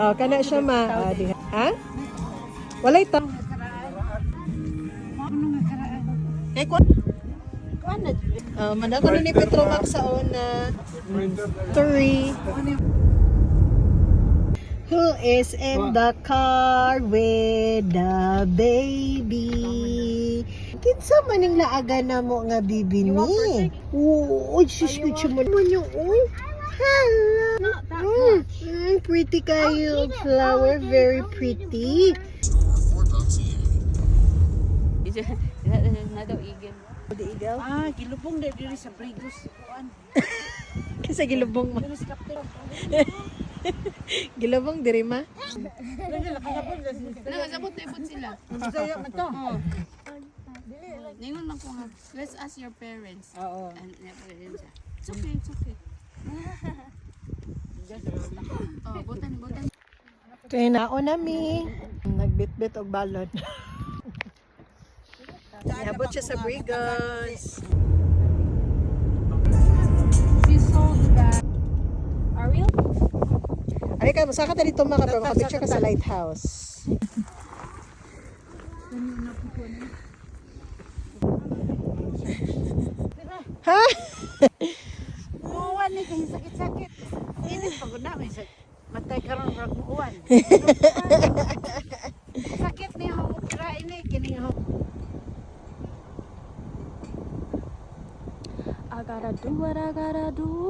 Oh, kana siya ma. Diha. Ha? Walay ta. Kay ko. Manako ni Petromax sa una. 3. Who is in the car with the baby? Kinsa man ning laaga na mo nga bibi ni? Oo, sus ko siya man yung hello. Pretty kayo flower, very pretty. Na daw igel. Di igaw? Gilubong na diri sa Brigos. Kasi gilubong mo. Gilubong diri ma? Nakasabot na ipon sila. Masaya man to. Ningon lang ko nga. Let's ask your parents. Oo. And never rin siya. It's okay, it's okay. Oh, butan. Kaya naon nami. Nagbitbit og balon. Iabot siya sa Brigos. She sold that. Ariel? Ay ka, masaka ta dito mga pero makapicture ka sa lighthouse. Ha? Uwan ni kay sakit-sakit. Ini pagod na may matay karon ra uwan. Sakit ni ho kira ini kini ho. I gotta do what I gotta do.